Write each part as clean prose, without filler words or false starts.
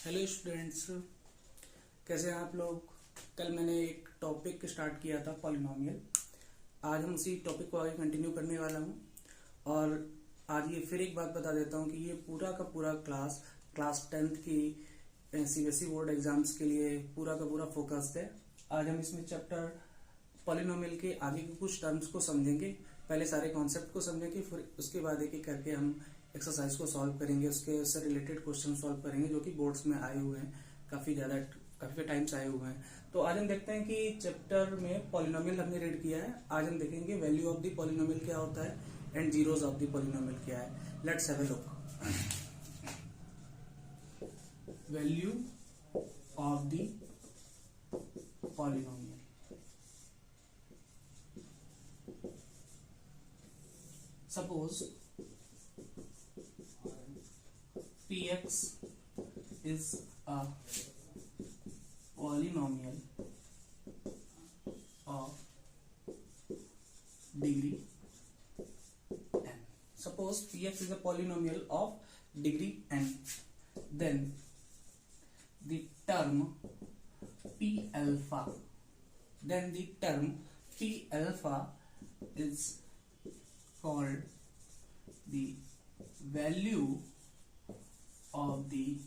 Hello students, कैसे हैं आप लोग। कल मैंने एक टॉपिक स्टार्ट किया था पॉलिनोमियल। आज हम उसी टॉपिक को आगे कंटिन्यू करने वाला हूं। और आज ये फिर एक बात बता देता हूं कि ये पूरा का पूरा क्लास 10th की सीबीएसई बोर्ड एग्जाम्स के लिए पूरा का पूरा फोकस्ड है। आज हम इसमें चैप्टर पॉलिनोमियल के आगे के कुछ टर्म्स को समझेंगे। पहले सारे कॉन्सेप्ट को समझेंगे, फिर उसके बाद एक एक करके हम एक्सरसाइज को सॉल्व करेंगे, उससे रिलेटेड क्वेश्चन सॉल्व करेंगे जो कि बोर्ड्स में आए हुए हैं, काफी टाइम्स आए हुए हैं। तो आज हम देखते हैं कि चैप्टर में पॉलिनोमियल हमने रीड किया है। आज हम देखेंगे वैल्यू ऑफ द पॉलिनोमियल क्या होता है and zeros of the polynomial क्या है। Let's have a look. Value of the polynomial. Suppose px is a polynomial of degree n. Suppose px is a polynomial of degree n. Then the term p alpha is called the value of the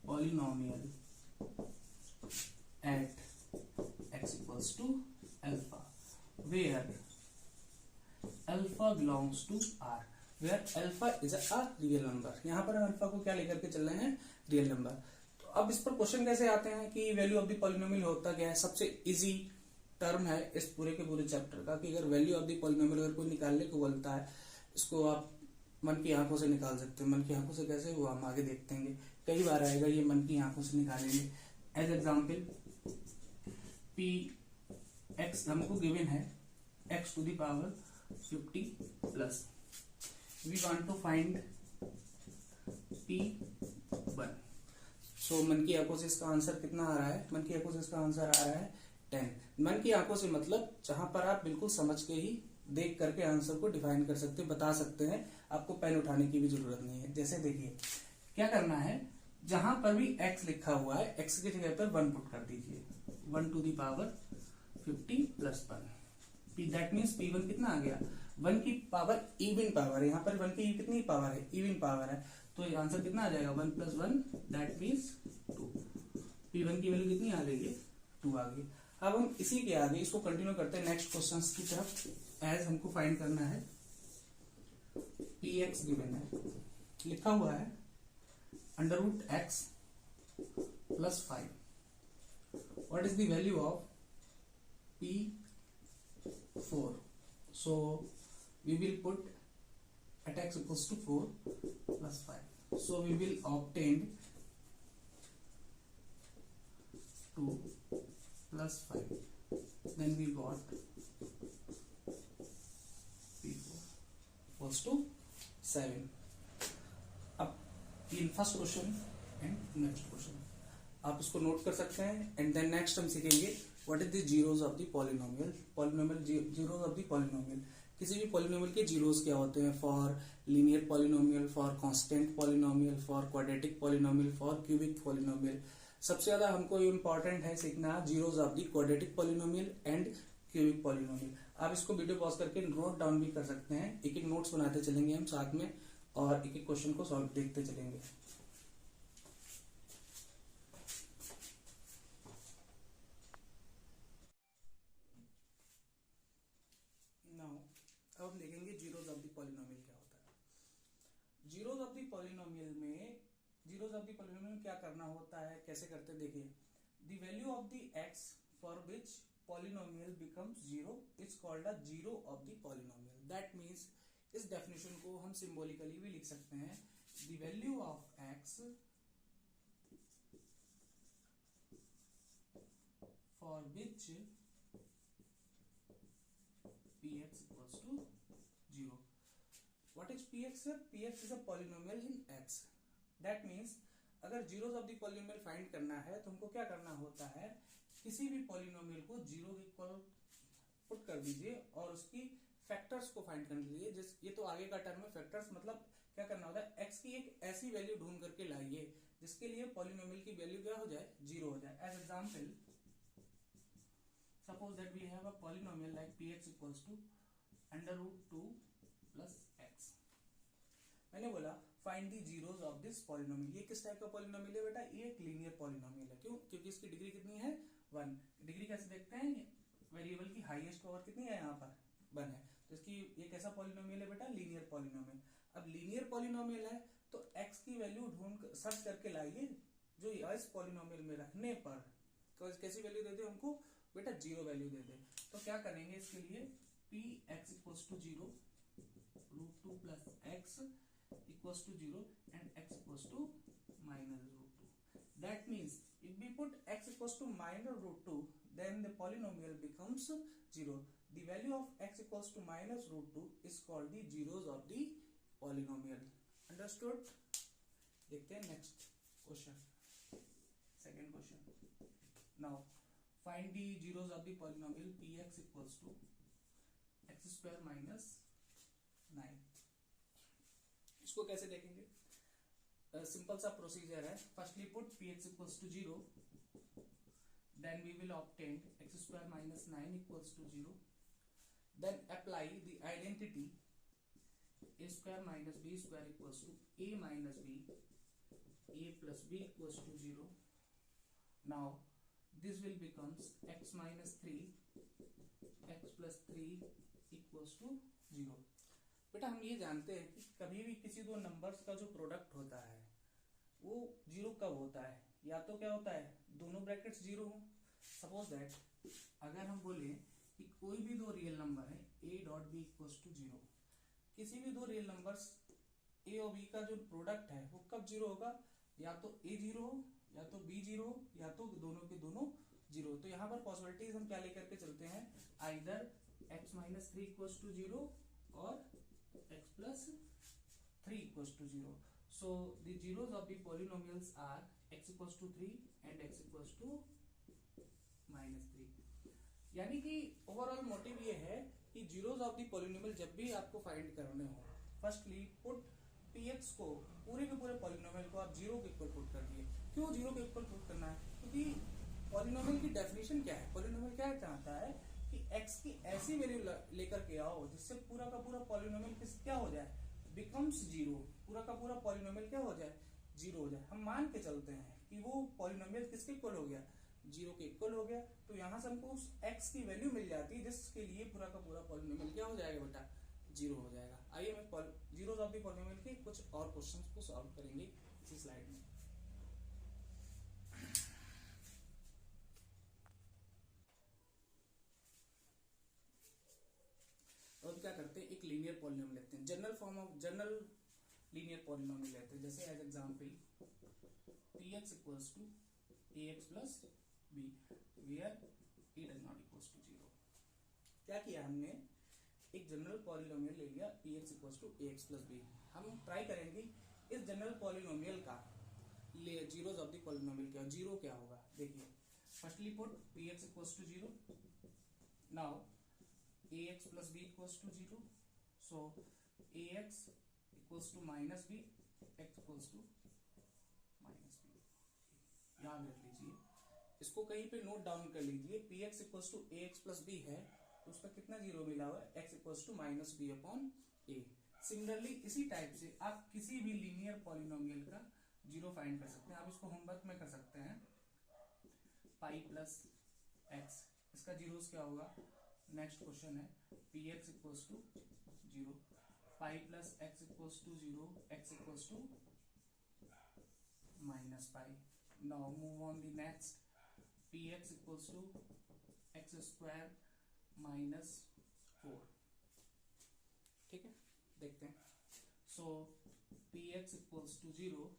polynomial at x equals to alpha, where alpha belongs to r, where alpha is a real number। यहाँ पर हम alpha को क्या लेकर के चल रहे हैं, रियल नंबर। तो अब इस पर क्वेश्चन कैसे आते हैं कि वैल्यू ऑफ द पॉलिनोमियल होता क्या है। सबसे इजी टर्म है इस पूरे के पूरे चैप्टर का कि अगर वैल्यू ऑफ द पॉलिनोमियल अगर कोई निकालने को बोलता है, इसको आप मन की आंखों से निकाल सकते हैं। मन की आंखों से कैसे, वो हम आगे देखते हैं। कई बार आएगा ये मन की आंखों से निकालेंगे। एज एग्जाम्पल पी एक्स हमको गिवन है x to the power 50 plus we want to find p1। So मन की आंखों से इसका आंसर कितना आ रहा है, मन की आंखों से इसका आंसर आ रहा है 10। मन की आंखों से मतलब जहां पर आप बिल्कुल समझ के ही देख करके आंसर को डिफाइन कर सकते हैं, बता सकते हैं, आपको पेन उठाने की भी जरूरत नहीं है। जैसे देखिए क्या करना है, जहां पर भी x लिखा हुआ है x की जगह पर 1 पुट कर दीजिए। 1 to the power 50 plus 1 that means p1 कितना आ गया, 1 की पावर इवन पावर है। यहाँ पर 1 की कितनी पावर है, इवन पावर है। तो ये आंसर कितना आ जाएगा 1 प्लस 1 दैट मीन्स 2। p1 की वैल्यू कितनी आ गई है, 2 आ गई। अब हम इसी के आगे इसको कंटिन्यू करते हैं नेक्स्ट क्वेश्चन की तरफ। एज हमको फाइंड करना है px गिवन है, लिखा हुआ है under root x plus 5। What is the value of p4? So we will put at x equals to 4 plus 5. So we will obtain 2 plus 5. Then we got p4 equals to 7. अब in first question and next question आप इसको note कर सकते हैं। And then next हम सीखेंगे what is the zeros of the polynomial. Zeros of the polynomial, किसी भी पॉलिनोमियल के जीरोस क्या होते हैं। For linear polynomial, for constant polynomial, for quadratic polynomial, for cubic polynomial. सबसे ज्यादा हमको इम्पोर्टेंट है सीखना zeros of the quadratic polynomial and cubic polynomial. आप इसको वीडियो पॉज करके नोट डाउन भी कर सकते हैं। एक एक नोट्स बनाते चलेंगे हम साथ में और एक एक क्वेश्चन को सॉल्व देखते चलेंगे। अब हम देखेंगे जीरोस ऑफ द पॉलिनोमियल क्या होता है। जीरोस ऑफ द पॉलिनोमियल में क्या करना होता है, कैसे करते हैं देखिए। The value of the x for which polynomial becomes zero is called a zero of the polynomial. That means इस डेफिनेशन को हम सिंबॉलिकली भी लिख सकते हैं। The value of x for which px equals to 0. What is px? px is a polynomial in x. That means अगर zeros of the polynomial find करना है तो हमको क्या करना होता है, किसी भी पॉलिनोमियल को जीरो के इक्वल पुट कर दीजिए और उसकी फैक्टर्स को फाइंड करने के लिए, ये तो आगे का टर्म है फैक्टर्स, मतलब क्या करना होता है x की एक ऐसी वैल्यू ढूंढ करके लाइए जिसके लिए पॉलिनोमियल की वैल्यू क्या हो जाए, 0 हो जाए. As example, suppose that we have a polynomial like px equals to √2 plus x. मैंने बोला find the zeros of this polynomial. ये किस टाइप का पॉलिनोमियल है बेटा, ये एक लीनियर पॉलिनोमियल है. क्यों? क्योंकि इसकी डिग्री कितनी है, 1. डिग्री कैसे देखते हैं, वेरिएबल की हाईएस्ट पावर कितनी है, यहाँ पर 1 है. तो इसकी ये कैसा पॉलिनोमियल है बेटा, लीनियर पॉलिनोमियल. अब लीनियर पॉलिनोमियल है तो x की वैल्यू ढूंढ सर्च करके लाइए जो इस पॉलिनोमियल में रखने पर तो कैसी वैल्यू दे दे हमको बेटा, 0 वैल्यू दे दे. तो क्या करेंगे इसके लिए, px equals to 0 √2 plus x equals to 0 and x equals to minus √2. That means if we put x equals to minus √2, then the polynomial becomes 0. The value of x equals to minus √2 is called the zeros of the polynomial. Understood? देखते हैं next question. Second question. Now find the zeros of the polynomial px equals to x square minus 9. इसको कैसे देखेंगे, simple सा procedure है. Firstly put px equals to 0, then we will obtain x square minus 9 equals to 0. Then apply the identity a square minus b square equals to a minus b, a plus b equals to 0. Now this will becomes x minus 3, x plus 3 equals to 0. बेटा हम ये जानते हैं कि कभी भी किसी दो नंबर्स का जो प्रोडक्ट होता है वो 0 कब होता है, या तो क्या होता है, दोनों ब्रैकेट्स 0 हो. सपोज दैट अगर हम बोले कि कोई भी दो रियल नंबर है a dot B equals to 0, किसी भी दो रियल नंबर्स a और b का जो प्रोडक्ट है वो कब 0 होगा, या तो a 0 हो, या तो b 0 हो, या तो दोनों के दोनों 0. तो यहाँ पर पॉसिबिलिटीज हम क्या लेकर के चलते हैं, either x minus 3 equals to 0 और x plus 3 equals to 0. So the zeros of the polynomials are x equals to 3 and x equals to minus 3. यानी कि ओवरऑल मोटिव ये है कि जीरोस ऑफ द पॉलिनोमियल जब भी आपको फाइंड करने हो, फर्स्टली पुट px को पूरे के पूरे पॉलिनोमियल को आप 0 के इक्वल पुट कर दिए. क्यों 0 के इक्वल पुट करना है, क्योंकि पॉलिनोमियल की डेफिनेशन क्या है, पॉलिनोमियल क्या चाहता है कि x की ऐसी वैल्यू लेकर के आओ जिससे पूरा का पूरा पॉलिनोमियल क्या हो जाए, बिकम्स 0. पूरा का पूरा पॉलिनोमियल क्या हो जाए, 0 हो जाए. हम मान के चलते हैं कि वो पॉलिनोमियल किसके इक्वल हो गया, 0 के इक्वल हो गया. तो यहां से हमको उस x की वैल्यू मिल जाती है जिसके लिए पूरा का पूरा पॉलिनोमियल क्या हो जाएगा बेटा, 0 हो जाएगा. आइए हम जीरोस ऑफ द पॉलिनोमियल के कुछ और क्वेश्चंस को सॉल्व करेंगे इसी स्लाइड में. और क्या करते हैं, एक लीनियर पॉलिनोमियल लेते हैं, जनरल लीनियर पॉलिनोमियल लेते हैं. जैसे as example px equals to ax plus b where a does not equals to 0. क्या किया हमने, एक जनरल पॉलिनोमियल ले लिया px equals to ax plus b. हम ट्राई करेंगे इस जनरल पॉलिनोमियल का जीरोस ऑफ द पॉलिनोमियल क्या, 0 क्या होगा. देखिए firstly put px equals to 0. Now ax plus b equals to 0. So ax equals to minus b, x equals to minus b. याद रख लीजिए, इसको कहीं पे नोट डाउन कर लीजिए. px equals to ax plus b है तो उसका कितना 0 मिला हुआ है, x equals to minus b upon a. Similarly इसी टाइप से आप किसी भी लीनियर पॉलिनोमियल का 0 फाइंड कर सकते हैं. आप इसको होमवर्क में कर सकते हैं. पाई प्लस x, इसका जीरोस क्या होगा. नेक्स्ट क्वेश्चन है px equals to 0, pi plus x equals to 0, x equals to minus pi. Now move on the next, px equals to x square minus 4. ठीक है, देखते हैं. So px equals to 0,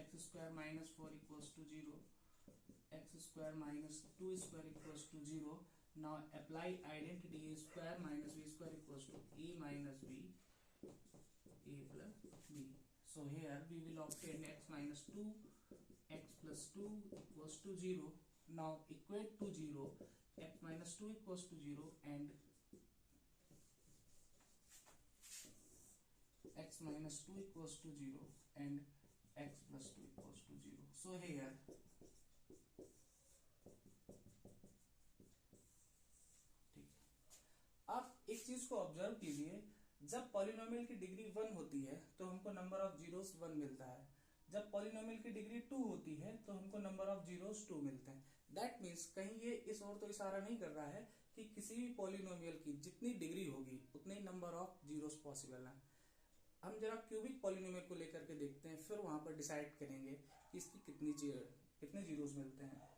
x square minus 4 equals to 0, x square minus 2 square equals to 0. Now apply identity a square minus b square equals to a minus b, a plus b. So here we will obtain x minus 2, x plus 2 equals to 0. Now equate to 0, x minus 2 equals to 0 and x minus 2 equals to 0. and x plus 2 equals to 0. So here ठीक है, आप एक चीज को observe कीजिए, जब polynomial की degree 1 होती है तो हमको नंबर ऑफ जीरोस 1 मिलता है, जब पॉलिनोमियल की डिग्री 2 होती है तो हमको नंबर ऑफ जीरोस 2 मिलते हैं। दैट मीन्स कहीं ये इस ओर तो इशारा नहीं कर रहा है कि किसी भी पॉलिनोमियल की जितनी डिग्री होगी उतने ही नंबर ऑफ जीरोस पॉसिबल है। हम जरा क्यूबिक पॉलिनोमियल को लेकर के देखते हैं, फिर वहां पर डिसाइड करेंगे कि इसकी कितने जीरोस मिलते हैं।